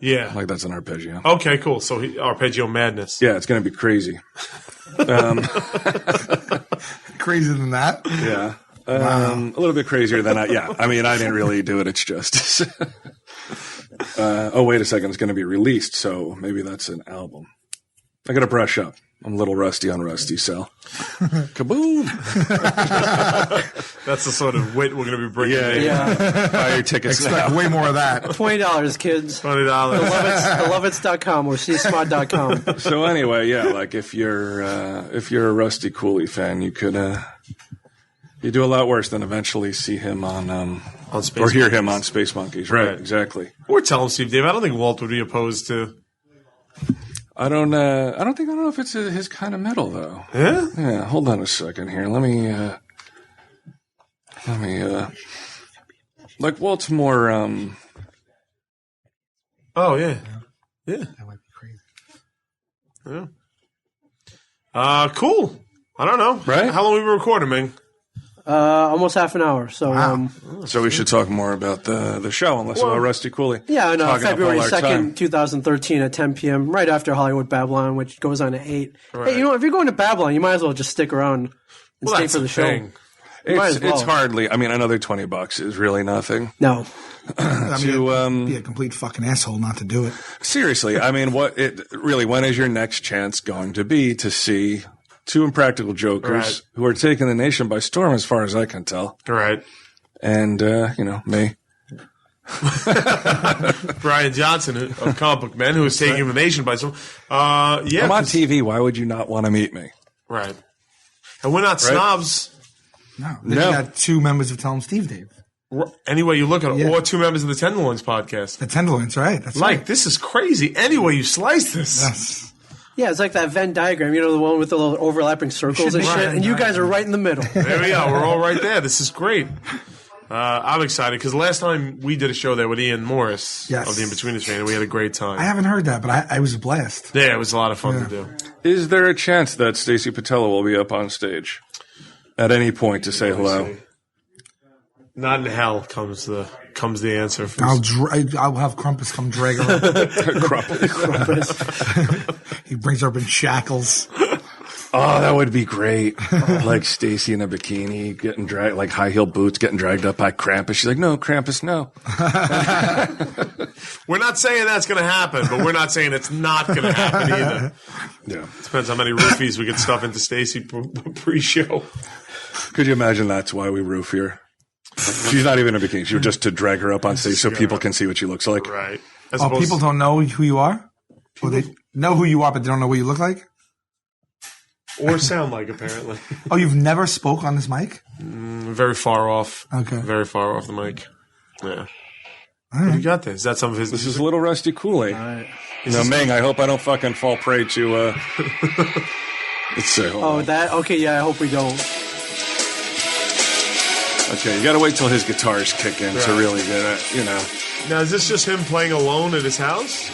Yeah. Like that's an arpeggio. Okay, cool. So Arpeggio Madness. Yeah, it's going to be crazy. Crazier than that? Yeah. A little bit crazier than I didn't really do it. It's just. Wait a second. It's going to be released. So maybe that's an album. I got to brush up. I'm a little rusty on Rusty, Sal. Kaboom! That's the sort of wit we're going to be bringing in. Yeah. Buy your tickets Expect now. way more of that. $20, kids. $20. Thelovitz.com or csmod.com. So anyway, yeah, like if you're a Rusty Cooley fan, you could you do a lot worse than eventually see him on Space or hear Monkeys. him on Space Monkeys. Right, exactly. Or tell him, Steve Dave. I don't think Walt would be opposed to. I don't know if it's his kind of metal though. Yeah? Yeah, hold on a second here. Let me like Walt's more Oh yeah. Yeah. That might be crazy. Yeah. Cool. I don't know. Right? How long we been recording, Ming? Almost half an hour. So, so we should talk more about the show, unless about Rusty Cooley. yeah, no, Talking up February all our time. 2nd, 2013 at 10 p.m., right after Hollywood Babylon, which goes on at 8. Right. Hey, if you're going to Babylon, you might as well just stick around and stay that's for the show. thing. Might as well. It's hardly. I mean, another $20 is really nothing. No. I mean, be a complete fucking asshole not to do it. Seriously, I mean, when is your next chance going to be to see two impractical jokers who are taking the nation by storm, as far as I can tell? Right. And, me. Brian Johnson of Comic Book Men, who is taking the nation by storm. Yeah. I'm on TV. Why would you not want to meet me? Right. And we're not snobs. No. Then you got two members of Tell 'em Steve Dave. Any way you look at it, or two members of the Tenderloins podcast. The Tenderloins, right? That's Like, right. this is crazy. Any way you slice this. Yes. Yeah, it's like that Venn diagram, the one with the little overlapping circles and shit, and you guys are right in the middle. There we are. We're all right there. This is great. I'm excited because last time we did a show there with Ian Morris of the In-Betweeners fan, and we had a great time. I haven't heard that, but I was a blast. Yeah, it was a lot of fun to do. Is there a chance that Stacey Patella will be up on stage at any point to say hello? Not in hell comes the answer. I'll have Krampus come drag her up. Krampus. He brings her up in shackles. Oh, that would be great. Like Stacey in a bikini getting dragged, like high heel boots getting dragged up by Krampus. She's like, no, Krampus, no. We're not saying that's going to happen, but we're not saying it's not going to happen either. Yeah. Depends how many roofies we could stuff into Stacey pre-show. Could you imagine that's why we roof here? She's not even in a bikini. She was just to drag her up on stage so people can see what she looks like. Right. People don't know who you are? Or they know who you are, but they don't know what you look like? Or sound like, apparently. Oh, you've never spoke on this mic? Very far off. Okay. Very far off the mic. Yeah. All right. You got this. Is that some of his... This is a little Rusty Cooley. Right. Ming, I hope I don't fucking fall prey to, let's see. Hold on. Okay, yeah, I hope we don't. Okay, you gotta wait till his guitars kick in to really get it, Now, is this just him playing alone at his house?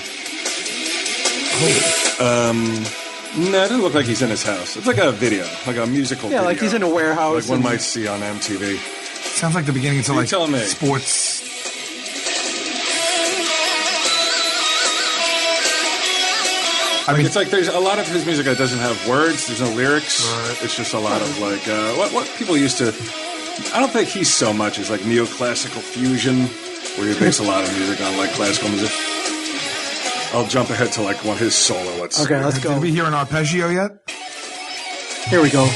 No, it doesn't look like he's in his house. It's like a video, like a musical video. Yeah, like he's in a warehouse. Like one might see on MTV. Sounds like the beginning to like tell me. Sports. I mean, it's like there's a lot of his music that doesn't have words. There's no lyrics. Right. It's just a lot of like what people used to. I don't think he's so much as like neoclassical fusion, where he makes a lot of music on like classical music. I'll jump ahead to like one of his soloists. Okay, let's go. Did we hear an arpeggio yet? Here we go.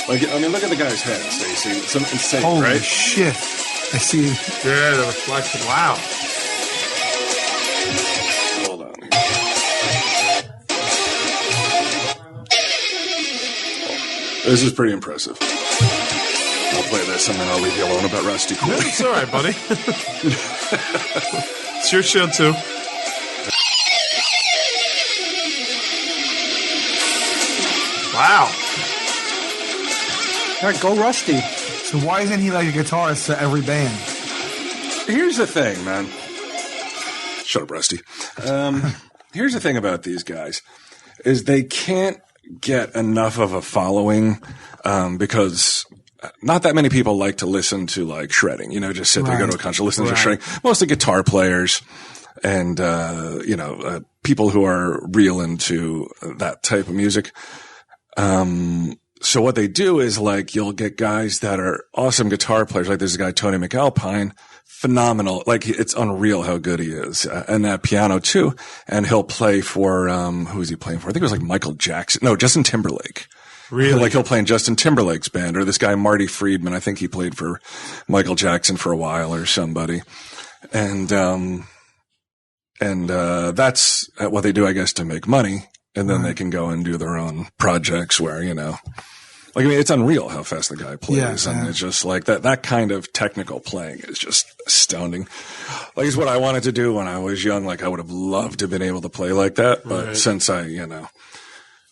Like, I mean, look at the guy's head, Stacey. It's insane, Holy right? shit. I see. Yeah, the reflection. Wow. Hold on. This is pretty impressive. I'll play this and then I'll leave you alone about Rusty Cooley. Yeah, it's all right, buddy. It's your show, too. Wow. All right, go Rusty. So why isn't he like a guitarist to every band? Here's the thing, man. Shut up, Rusty. Here's the thing about these guys is they can't get enough of a following because not that many people like to listen to like shredding, just sit there, go to a concert, listen to shredding. Mostly guitar players and, people who are real into that type of music. So what they do is like you'll get guys that are awesome guitar players. Like there's a guy, Tony McAlpine, phenomenal. Like, it's unreal how good he is. And that piano too. And he'll play for, who is he playing for? I think it was like Michael Jackson. No, Justin Timberlake. Really? Like, he'll play in Justin Timberlake's band, or this guy, Marty Friedman. I think he played for Michael Jackson for a while or somebody. And that's what they do, I guess, to make money. And then they can go and do their own projects where, you know, like, I mean, it's unreal how fast the guy plays. And it's just like that kind of technical playing is just astounding. Like, it's what I wanted to do when I was young. Like, I would have loved to have been able to play like that. But since I, you know,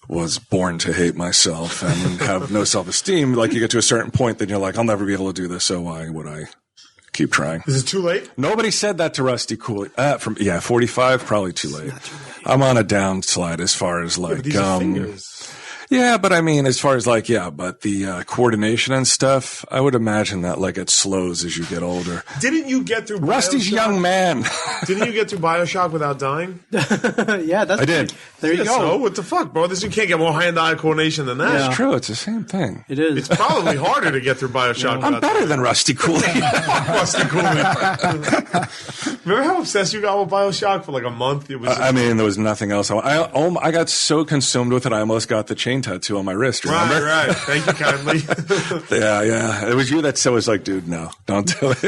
was born to hate myself and have no self-esteem, like, you get to a certain point, then you're like, I'll never be able to do this. So why would I keep trying? Is it too late? Nobody said that to Rusty Cooley. 45, probably too late. I'm on a downslide as far as like, yeah, but I mean, as far as like, but the coordination and stuff, I would imagine that like it slows as you get older. Didn't you get through Rusty's young man? Didn't you get through BioShock without dying? Yeah, that's I did. There you go. So what the fuck, bro? You can't get more hand-eye coordination than that. It's true. It's the same thing. It is. It's probably harder to get through BioShock. I'm better than Rusty Cooley. Rusty Cooley. Remember how obsessed you got with BioShock for like a month? It was I mean, there was nothing else. I got so consumed with it, I almost got the chain tattoo on my wrist. Remember? Right. Thank you kindly. Yeah. It was you that was like, dude, no, don't do it.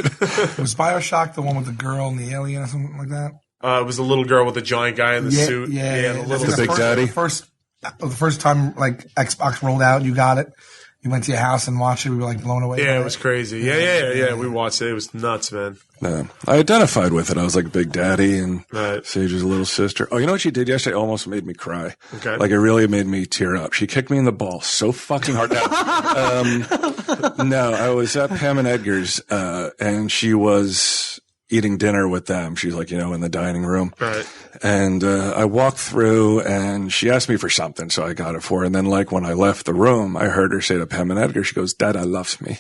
Was BioShock the one with the girl and the alien or something like that? It was a little girl with a giant guy in the suit. Yeah. The Big Daddy. The first time like Xbox rolled out, you got it. You went to your house and watched it. We were like blown away. Yeah, it was crazy. Yeah. We watched it. It was nuts, man. I identified with it. I was like Big Daddy and Sage's little sister. Oh, you know what she did yesterday? Almost made me cry. Okay. Like, it really made me tear up. She kicked me in the balls so fucking hard. No, I was at Pam and Edgar's, and she was eating dinner with them. She's like, you know, in the dining room. Right. And I walked through and she asked me for something, so I got it for her. And then, like, when I left the room, I heard her say to Pam and Edgar, she goes, Dada loves me.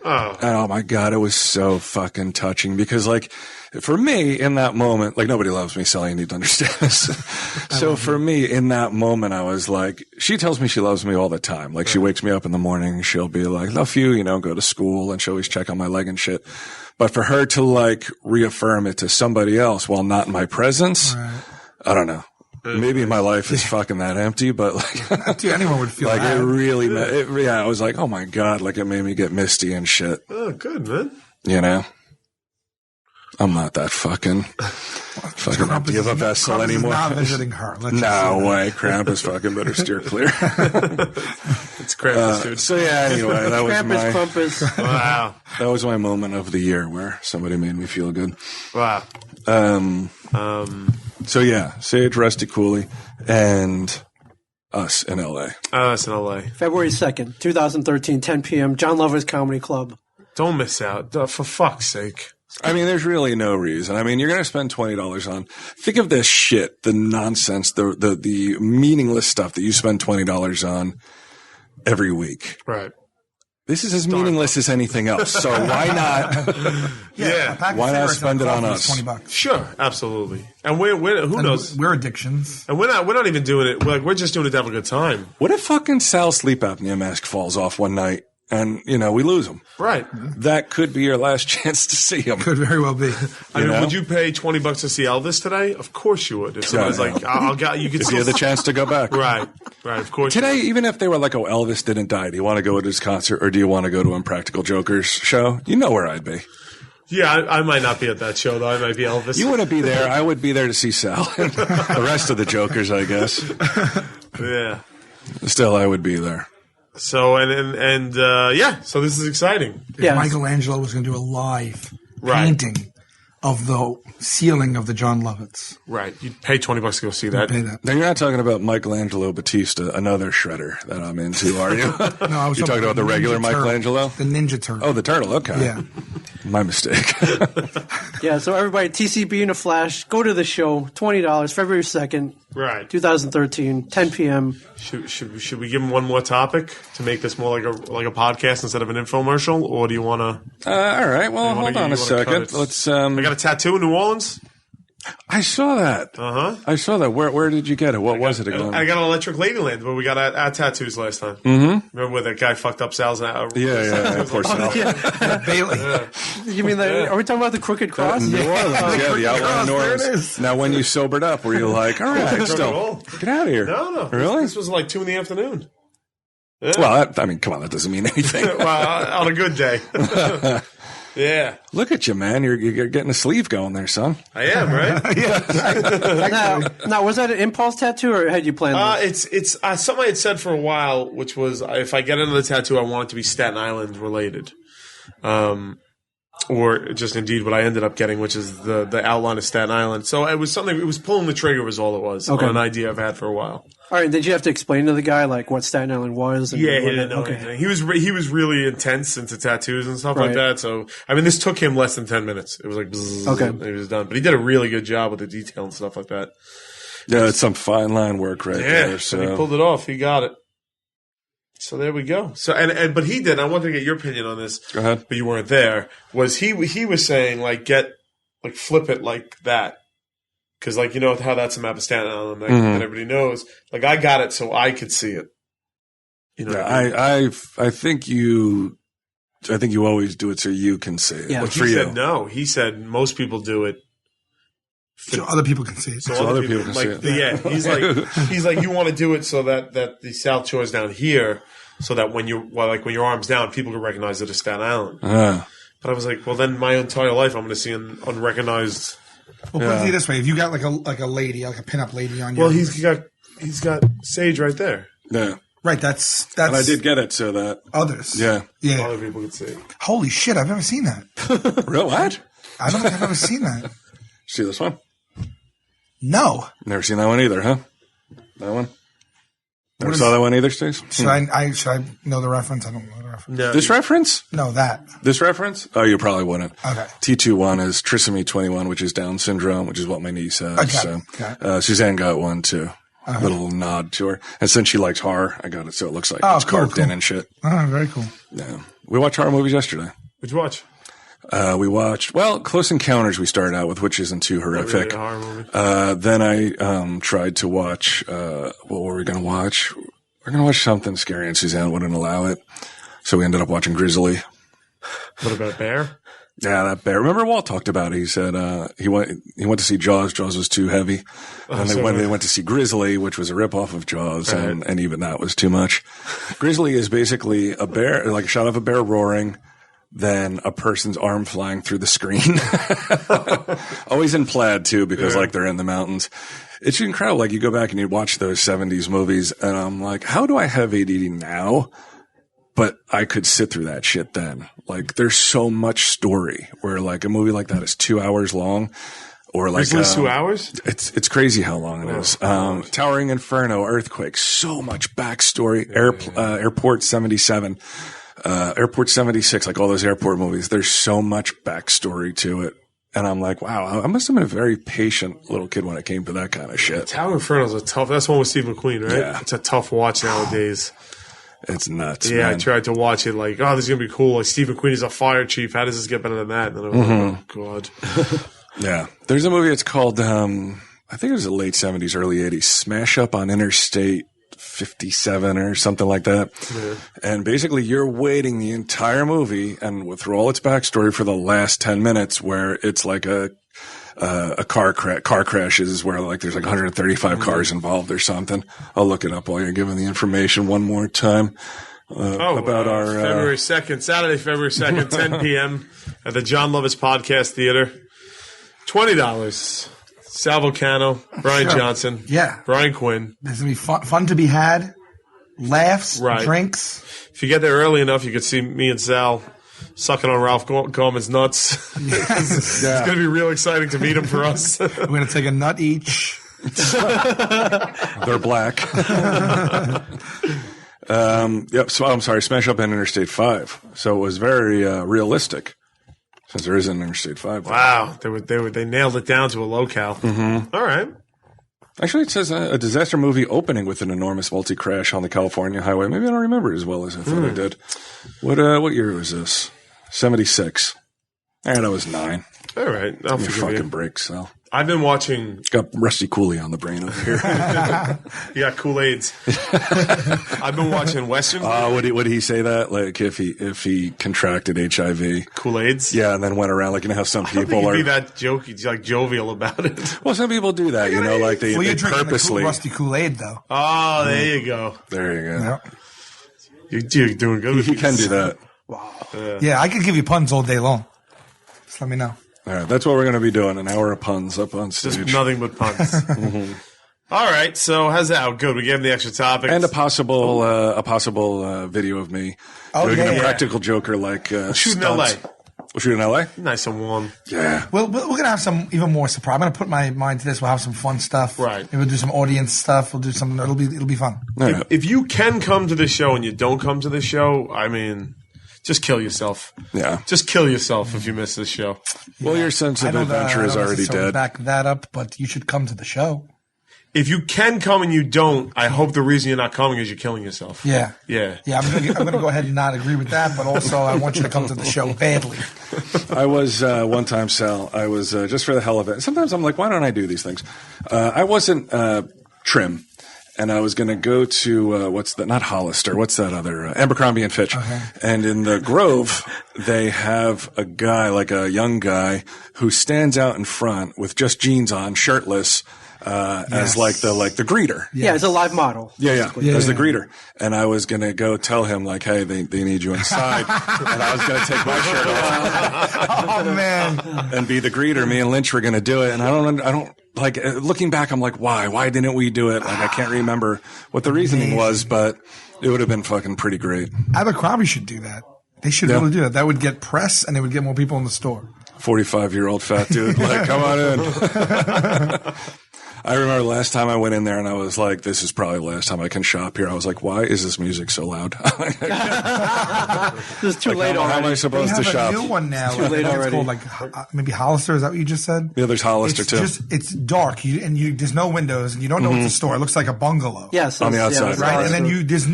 Oh. And oh my God, it was so fucking touching because, like, for me in that moment, like, nobody loves me, Sal, you need to understand this. So for me in that moment, I was like, she tells me she loves me all the time. Like, she wakes me up in the morning, she'll be like, love you, you know, go to school, and she'll always check on my leg and shit. But for her to like reaffirm it to somebody else while not in my presence, I don't know. Maybe my life is fucking that empty, but like, anyone would feel like that. it really, I was like, oh my God, like it made me get misty and shit. Oh, good, man. You know, I'm not that fucking give a vessel Krampus anymore. Is not visiting her. No way, Krampus fucking better steer clear. It's Krampus, dude. So yeah, anyway, that was Krampus. Wow. That was my moment of the year where somebody made me feel good. Wow. So yeah, Sage, Rusty Cooley, and us in LA. Us in LA. February 2nd, 2013, 10 p.m., John Lover's Comedy Club. Don't miss out. For fuck's sake. I mean, there's really no reason. I mean, you're going to spend $20 on, think of this shit, the nonsense, the meaningless stuff that you spend $20 on every week. Right. This is as meaningless as anything else. So why not? Why not spend it on us? $20. Sure, absolutely. And who knows? We're addictions. And we're not even doing it. We're just doing it to have a good time. What if fucking Sal's sleep apnea mask falls off one night and, you know, we lose him? Right. That could be your last chance to see him. Could very well be. I mean, would you pay $20 to see Elvis today? Of course you would. If somebody's like, you could if you had the chance to go back. Right, of course. Today, even if they were like, oh, Elvis didn't die, do you want to go to his concert or do you want to go to Impractical Joker's show? You know where I'd be. Yeah, I might not be at that show, though. I might be Elvis. You wouldn't be there. I would be there to see Sal and the rest of the Jokers, I guess. Yeah. Still, I would be there. So, so this is exciting. If Michelangelo was going to do a live painting of the ceiling of the John Lovitz. Right. You'd pay $20 to go see that. Now, you're not talking about Michelangelo Batista, another shredder that I'm into, are you? No, I was You're talking about the regular Michelangelo? The Ninja Turtle. Oh, the turtle. Okay. Yeah. My mistake. Yeah, so everybody, TCB in a flash, go to the show, $20, February 2nd, right, 2013, 10 p.m. Should we give him one more topic to make this more like a podcast instead of an infomercial, or do you want to? All right. Well, hold on a second. Let's. I got a tattoo in New Orleans. I saw that. I saw that. Where did you get it? What was it again? I got an Electric Ladyland, but we got our tattoos last time. Mm-hmm. Remember where that guy fucked up Sal's? Yeah. Poor Sal. Bailey. Yeah. You mean are we talking about the Crooked Cross? New Orleans. Yeah, the outline of New Orleans. Now, when you sobered up, were you like, all right, still get out of here? No. Really? This was like 2 PM. Yeah. Well, come on, that doesn't mean anything. Well, on a good day. Yeah. Look at you, man. You're getting a sleeve going there, son. I am, right? Yeah. Now, was that an impulse tattoo, or had you planned this? It's something I had said for a while, which was if I get another tattoo, I want it to be Staten Island related. Or just indeed what I ended up getting, which is the outline of Staten Island. So it was something, it was pulling the trigger was all it was. Okay. On an idea I've had for a while. All right. Did you have to explain to the guy like what Staten Island was? And yeah, he didn't know anything. He was really intense into tattoos and stuff like that. So, I mean, this took him less than 10 minutes. It was like, bzzz, and he was done. But he did a really good job with the detail and stuff like that. Yeah, it's some fine line work there. So he pulled it off. He got it. So there we go. So but he did. I wanted to get your opinion on this. Go ahead. But you weren't there. Was he was saying flip it like that, because you know how that's a map of Staten Island that everybody knows. Like I got it so I could see it. You know. Yeah, I think you always do it so you can see it. Yeah. But he said no. He said most people do it. So other people can see it. So other people can see it. Yeah, he's like, you want to do it so that the South Shore is down here, so that when your arm's down, people can recognize it as Staten Island. But I was like, well, then my entire life I'm going to see an unrecognized. Well, put it this way: if you got like a lady, like a pinup lady on your, well, he's got Sage right there. Yeah, right. That's. And I did get it so that others. Yeah, other people could see it. Holy shit! I've never seen that. Real what? I don't think I've ever seen that. See this one? No. Never seen that one either, huh? That one? Never saw that one either, Stace? Should I know the reference? I don't know the reference. No. This reference? No, that. This reference? Oh, you probably wouldn't. Okay. T21 is trisomy 21, which is Down syndrome, which is what my niece has. Okay. Suzanne got one too. A little nod to her. And since she likes horror, I got it so it looks like it's carved in and shit. Oh, very cool. Yeah. We watched horror movies yesterday. What'd you watch? We watched, Close Encounters we started out with, which isn't too horrific. Then I tried to watch, what were we going to watch? We're going to watch something scary, and Suzanne wouldn't allow it. So we ended up watching Grizzly. What about Bear? Yeah, that Bear. Remember Walt talked about it. He said he went to see Jaws. Jaws was too heavy. And they went to see Grizzly, which was a ripoff of Jaws, and even that was too much. Grizzly is basically a bear, like a shot of a bear roaring, then a person's arm flying through the screen. Always in plaid too, because they're in the mountains. It's incredible. Like you go back and you watch those 70s movies, and I'm like, how do I have ADD now? But I could sit through that shit then. Like there's so much story where like a movie like that is 2 hours long. Or like 2 hours? It's crazy how long it is. Towering Inferno, Earthquake, so much backstory. Airport 77. Airport 76, like all those airport movies, there's so much backstory to it. And I'm like, wow, I must have been a very patient little kid when it came to that kind of shit. Tower Inferno's that's the one with Steve McQueen, right? Yeah. It's a tough watch nowadays. It's nuts. Yeah, man. I tried to watch it like, oh, this is going to be cool. Like Steve McQueen is a fire chief. How does this get better than that? And then I was like, oh, God. Yeah. There's a movie, it's called, I think it was the late 70s, early 80s, Smash Up on Interstate 57 or something like that. Yeah. And basically you're waiting the entire movie and through all its backstory for the last 10 minutes where it's like a car crashes where like there's like 135 cars involved or something. I'll look it up while you're giving the information one more time. About our February 2nd, Saturday, February 2nd, 10 p.m. at the John Lovitz Podcast Theater. $20. Sal Vulcano, Brian Johnson, Brian Quinn. There's gonna be fun to be had, laughs, drinks. If you get there early enough, you could see me and Sal sucking on Ralph Gorman's nuts. It's going to be real exciting to meet him for us. We're going to take a nut each. They're black. Yep. So I'm sorry. Smash Up on Interstate 5. So it was very realistic. Since there is an Interstate 5. Wow. They nailed it down to a locale. Mm-hmm. All right. Actually, it says a disaster movie opening with an enormous multi-crash on the California highway. Maybe I don't remember it as well as I thought I did. What year was this? 76. And I was 9. All right. I'll forgive you. Fucking break, Sal. I've been watching. Got Rusty Cooley on the brain over here. You got Kool-Aids. I've been watching Western. Would he say that? Like if he contracted HIV, Kool-Aids. Yeah, and then went around like how some people are. Be that jokey, like jovial about it. Well, some people do that. Like they purposely. The Rusty Kool-Aid though. Oh, there you go. There you go. Yep. You're doing good. You can do that. Wow. Yeah, I could give you puns all day long. Just let me know. All right, that's what we're going to be doing, an hour of puns up on stage. Just nothing but puns. Mm-hmm. All right, so how's that? Good. We gave him the extra topic. And a possible video of me doing a practical joker like shoot in L.A. We'll shoot in L.A.? Nice and warm. Yeah. We're going to have some even more surprise. I'm going to put my mind to this. We'll have some fun stuff. Right. Maybe we'll do some audience stuff. We'll do something. It'll be fun. Right. If you can come to the show and you don't come to the show, I mean, just kill yourself. Yeah. Just kill yourself if you miss this show. Well, your sense of adventure is already dead. Back that up, but you should come to the show. If you can come and you don't, I hope the reason you're not coming is you're killing yourself. Yeah. Yeah. Yeah, I'm going to go ahead and not agree with that, but also I want you to come to the show badly. I was, one time, Sal, I was, just for the hell of it. Sometimes I'm like, why don't I do these things? I wasn't, trim. And I was going to go to, not Hollister, what's that other, Abercrombie and Fitch. Okay. And in the Grove, they have a guy, like a young guy, who stands out in front with just jeans on, shirtless, as like the greeter. Yes. Yeah, as a live model. Yeah, as the greeter. And I was going to go tell him like, hey, they need you inside. And I was going to take my shirt off. Oh man. And be the greeter. Me and Lynch were going to do it. And I don't like looking back, I'm like, why didn't we do it? Like, I can't remember what the reasoning was, but it would have been fucking pretty great. Abercrombie should do that. They should really do that. That would get press and it would get more people in the store. 45-year-old fat dude, like, come on in. I remember last time I went in there and I was like, this is probably the last time I can shop here. I was like, why is this music so loud? It's too late already. How am I supposed to shop? They have a new one now. Too late already. It's called like maybe Hollister. Is that what you just said? Yeah, there's Hollister too. It's dark there's no windows and you don't know it's a store. It looks like a bungalow. Yes. On the outside. Yeah, right. And then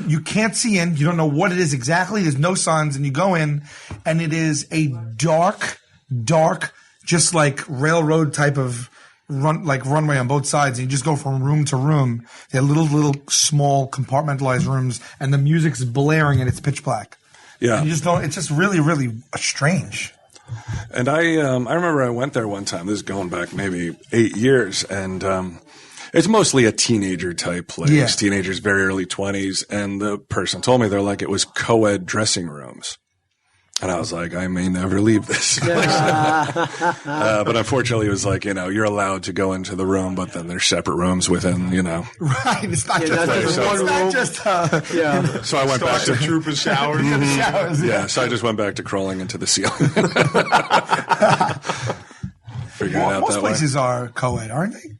you can't see in. You don't know what it is exactly. There's no signs and you go in and it is a dark, just like railroad type of runway on both sides, and you just go from room to room. They're little small compartmentalized rooms, and the music's blaring and it's pitch black. Yeah, and you just don't. It's just really, really strange. And I remember I went there one time. This is going back maybe 8 years, and it's mostly a teenager type place. Yeah. Teenagers, very early 20s, and the person told me they're like it was co-ed dressing rooms. And I was like, I may never leave this place. But unfortunately, it was like, you're allowed to go into the room, but then there's separate rooms within, Right. It's not just So I went back to troopers showers. Yeah. So I just went back to crawling into the ceiling. Figuring it out most that way. Most places are co-ed, aren't they?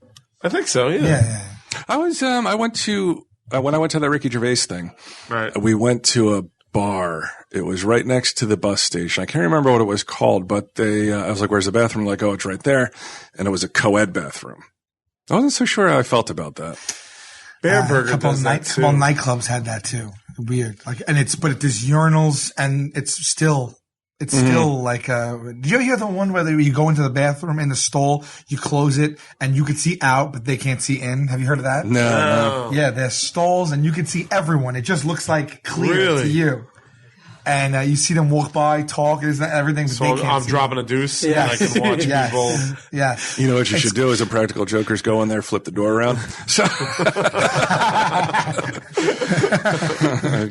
I think so. Yeah. Yeah. I was, I went to, when I went to that Ricky Gervais thing, right. We went to a bar. It was right next to the bus station. I can't remember what it was called, but I was like, where's the bathroom? Like, oh, it's right there. And it was a co-ed bathroom. I wasn't so sure how I felt about that. Bear Burger does that too. A couple nightclubs had that too. Weird. But there's urinals and it's still like, did you ever hear the one where you go into the bathroom in the stall, you close it and you could see out, but they can't see in? Have you heard of that? No. Yeah, there's stalls and you can see everyone. It just looks like clear to you. And you see them walk by, talk, everything. So I'm dropping a deuce. Yeah. And I can watch people. Yeah. You know what you should do as a practical jokers? Go in there, flip the door around. So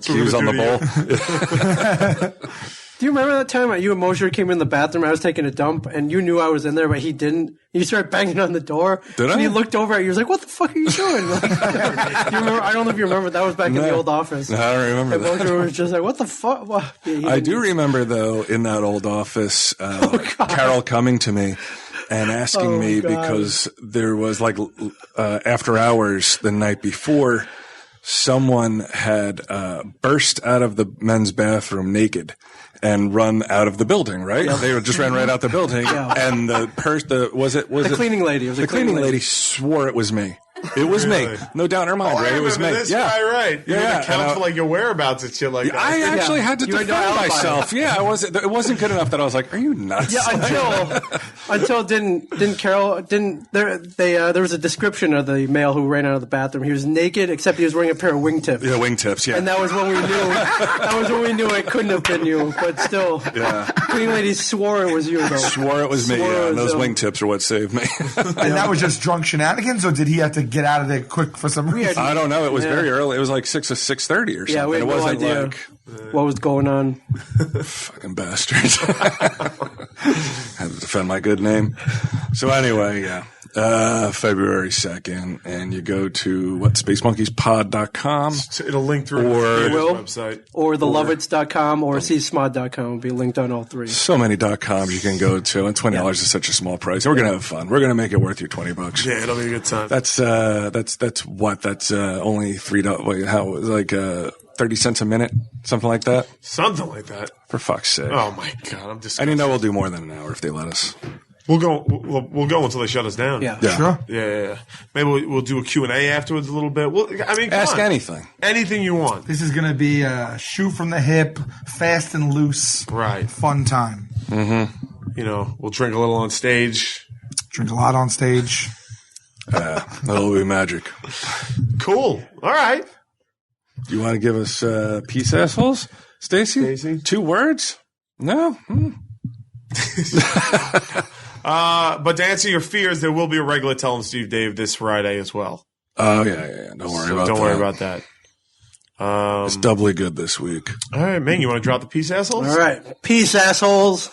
cues on the bowl. Do you remember that time you and Mosher came in the bathroom? I was taking a dump, and you knew I was in there, but he didn't. You started banging on the door. Did I? And he looked over at you. He was like, "What the fuck are you doing?" Like, you remember? I don't know if you remember. That was back in the old office. No, I don't remember and that. Mosher was just like, "What the fuck?" Well, I do remember, though, in that old office, Carol coming to me and asking me because there was like after hours the night before, someone had burst out of the men's bathroom naked and run out of the building, right? Yep. They just ran right out the building. And the cleaning lady. It was the cleaning lady swore it was me. It was me. No doubt in her mind, Oh, right? It was me. This Yeah. Right. You Yeah. account for like your whereabouts and shit like that. I actually had to defend myself. Yeah, it wasn't good enough that I was like, "Are you nuts?" Yeah, until didn't Carol there was a description of the male who ran out of the bathroom. He was naked except he was wearing a pair of wingtips. Yeah, wingtips. Yeah, and that was when we knew. That was when we knew it couldn't have been you. But still, clean lady swore it was you. Though swore it was me. Yeah, and those wingtips are what saved me. And that was just drunk shenanigans, or did he have to get out of there quick for some reason? I don't know. It was very early. It was like 6:30 or something. Yeah, we had no idea what was going on. Fucking bastards. Had to defend my good name. So anyway, February 2nd, and you go to spacemonkeyspod.com. It'll link through the website. Or thelovitz.com or csmod.com will be linked on all three. So many .coms you can go to, and $20 is such a small price. We're going to have fun. We're going to make it worth your $20. Yeah, it'll be a good time. That's what? That's only $3. Wait, how? Like 30 cents a minute? Something like that? Something like that. For fuck's sake. Oh my God, I'm disgusted. And we'll do more than an hour if they let us. We'll go until they shut us down. Yeah. Sure. Yeah. Maybe we'll do a Q&A afterwards a little bit. Ask anything. Anything you want. This is going to be a shoot from the hip, fast and loose. Right. Fun time. Mm-hmm. We'll drink a little on stage. Drink a lot on stage. That'll be magic. Cool. All right. Do you want to give us peace, assholes? Stacy? 2 words? No? But to answer your fears, there will be a regular Tell 'em Steve Dave this Friday as well. Oh, yeah. Don't worry about that. It's doubly good this week. All right, man. You want to drop the peace, assholes? All right. Peace, assholes.